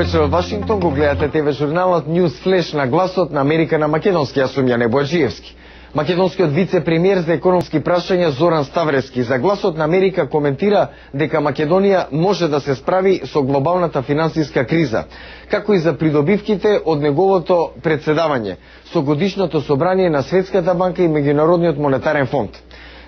вечер од Вашингтон, го гледате ТВ журналот News Flash на гласот на Америка на македонски, јас сум Јане Бојаджиевски. Македонскиот вице-премиер за економски прашања Зоран Ставрески за гласот на Америка коментира дека Македонија може да се справи со глобалната финансиска криза, како и за придобивките од неговото председавање со годишното собрание на Светската банка и Меѓународниот монетарен фонд.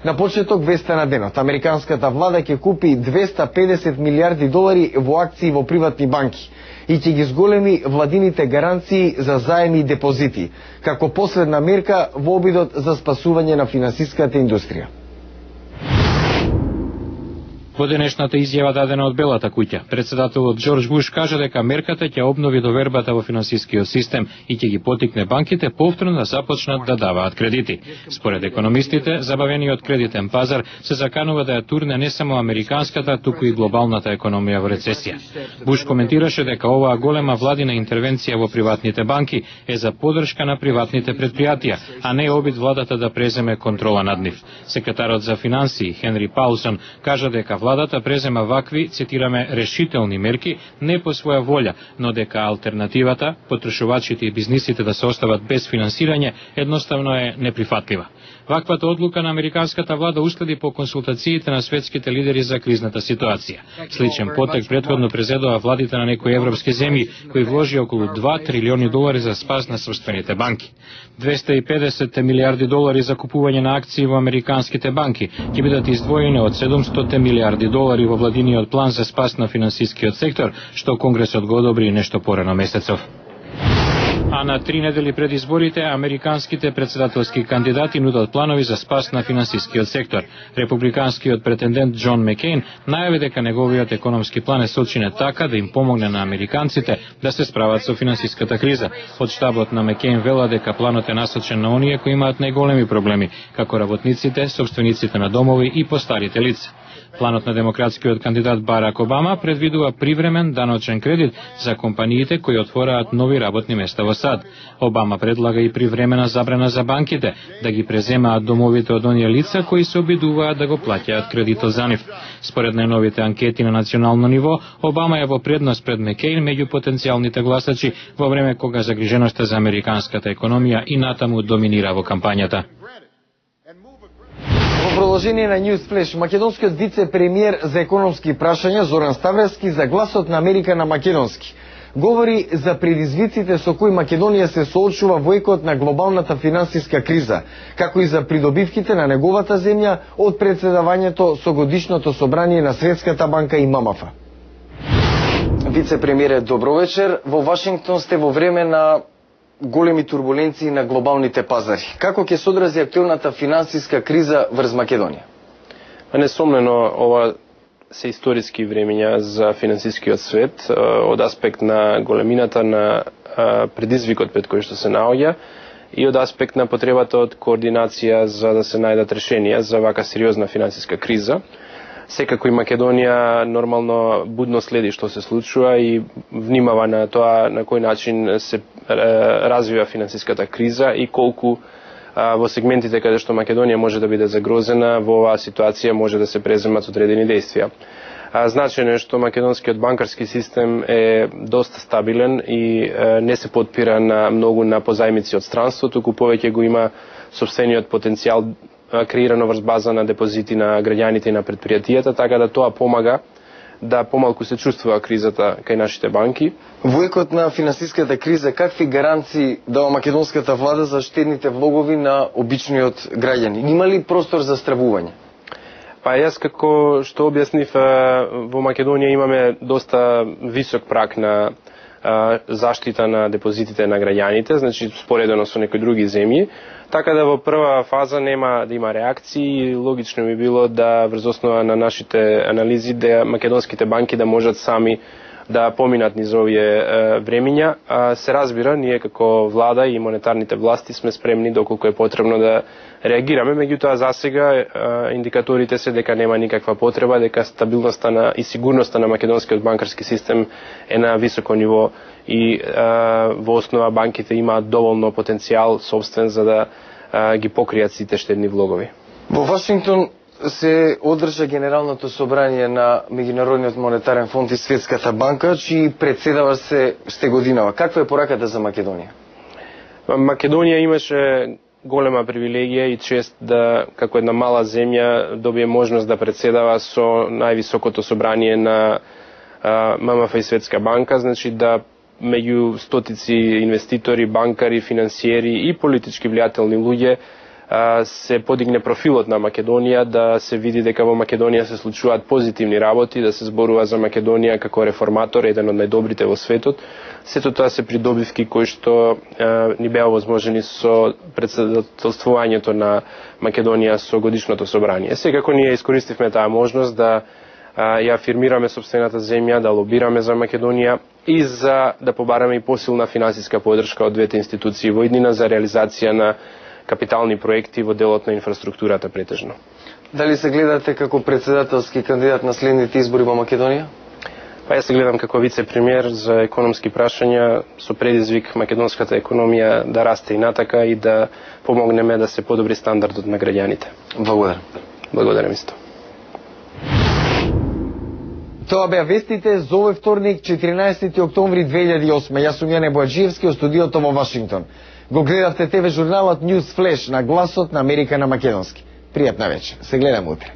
На почеток веста на денот, американската влада ќе купи 250 милиарди долари во акции во приватни банки и ќе ги зголеми владините гаранции за заеми и депозити, како последна мерка во обидот за спасување на финансиската индустрија. Во денешната изјава дадена од Белата куќа, председателот Џорџ Буш кажа дека мерката ќе обнови довербата во финансискиот систем и ќе ги потикне банките повторно да започнат да даваат кредити. Според економистите, забавениот кредитен пазар се заканува да ја турне не само американската, туку и глобалната економија во рецесија. Буш коментираше дека оваа голема владина интервенција во приватните банки е за поддршка на приватните предпријатија, а не обид владата да преземе контрола над нив. Секретарот за финансии Хенри Паулсон кажа дека владата презема вакви, цитираме, решителни мерки не по своја волја, но дека алтернативата, потрошувачите и бизнисите да се остават без финансирање, едноставно е неприфатлива. Ваквата одлука на американската влада уследи по консултациите на светските лидери за кризната ситуација. Сличен потек претходно презедува владите на некои европски земји, кои вложи околу 2 трилиони долари за спас на сопствените банки. 250 милиарди долари за купување на акции во американските банки ќе бидат издвоени од 700 милиарди долари во владиниот план за спас на финансискиот сектор, што Конгресот го одобри нешто порано месецов. А на 3 недели пред изборите, американските председателски кандидати нудат планови за спас на финансискиот сектор. Републиканскиот претендент Џон Маккейн најави дека неговиот економски план е сочинет така да им помогне на американците да се справат со финансиската криза. Од штабот на Маккейн вела дека планот е насочен на оние кои имаат најголеми проблеми, како работниците, собствениците на домови и постарите лица. Планот на демократскиот кандидат Барак Обама предвидува привремен даночен кредит за компаниите кои отвораат нови работни места во САД. Обама предлага и привремена забрана за банките да ги преземаат домовите од оние лица кои се обидуваат да го плаќаат кредитот за нив. Според најновите анкети на национално ниво, Обама е во предност пред Маккейн меѓу потенцијалните гласачи во време кога загриженоста за американската економија и натаму доминира во кампањата. Во продолжение на News Flash, македонскиот вице-премиер за економски прашања Зоран Ставрески за гласот на Америка на македонски говори за предизвиците со кои Македонија се соочува во екот на глобалната финансиска криза, како и за придобивките на неговата земја од председавањето со годишното собрание на Светската банка и ММФ. Вице-премиере, добро вечер. Во Вашингтон сте во време на големи турбуленции на глобалните пазари. Како ќе се одрази актуелната финансиска криза врз Македонија? Несомнено, ова се историски времења за финансискиот свет од аспект на големината на предизвикот пред кој што се наоѓа и од аспект на потребата од координација за да се најдат решенија за вака сериозна финансиска криза. Секако и Македонија нормално будно следи што се случува и внимава на тоа на кој начин се развива финансиската криза и колку во сегментите каде што Македонија може да биде загрозена, во оваа ситуација може да се преземат одредени действија. Значајно е што македонскиот банкарски систем е доста стабилен и не се подпира на многу на позајмици од странство, туку повеќе го има сопствениот потенцијал креирано врз база на депозити на граѓаните и на предпријатијата, така да тоа помага да помалку се чувствува кризата кај нашите банки. Во екот на финансиската криза, какви гаранции дава македонската влада за штедните влогови на обичниот граѓанин? Има ли простор за стравување? Па јас како што објаснив, во Македонија имаме доста висок праг на заштита на депозитите на граѓаните, значи споредено со некои други земји, така да во прва фаза нема да има реакции и логично би било да врз основа на нашите анализи да македонските банки да можат сами да поминат низ овие времиња. Се разбира, ние како влада и монетарните власти сме спремни доколку е потребно да реагираме, меѓутоа засега индикаторите се дека нема никаква потреба, дека стабилноста и сигурноста на македонскиот банкарски систем е на високо ниво и во основа банките имаат доволно потенцијал собствен за да ги покријат сите штедни влогови. Во Вашингтон се одржа Генералното собрание на Меѓународниот монетарен фонд и Светската банка, чии председаваш се сте годинава. Каква е пораката за Македонија? Македонија имаше голема привилегија и чест да, како една мала земја, добие можност да председава со највисокото собрание на ММФ и Светска банка, значи да меѓу стотици инвеститори, банкари, финансиери и политички влијателни луѓе се подигне профилот на Македонија, да се види дека во Македонија се случуваат позитивни работи, да се зборува за Македонија како реформатор, еден од најдобрите во светот. Сето тоа се придобивки кои што ни беа возможени со председателствувањето на Македонија со годишното собрание. Секако ние искористивме таа можност да ја афирмираме сопствената земја, да лобираме за Македонија и за да побараме и посилна финансиска поддршка од двете институции во иднина за реализација на капитални проекти во делот на инфраструктурата претежно. Дали се гледате како председателски кандидат на следните избори во Македонија? Па јас се гледам како вице-премиер за економски прашања со предизвик македонската економија да расте и натака и да помогнеме да се подобри стандардот на граѓаните. Благодарам. Благодарам исто. Тоа беа вестите за овој вторник, 14 октомври 2008. Јас сум Јане Боаджиевски од студиото во Вашингтон. Го гледавте ТВ журналот News Flash на гласот на Америка на македонски. Пријатна вечер. Се гледам утре.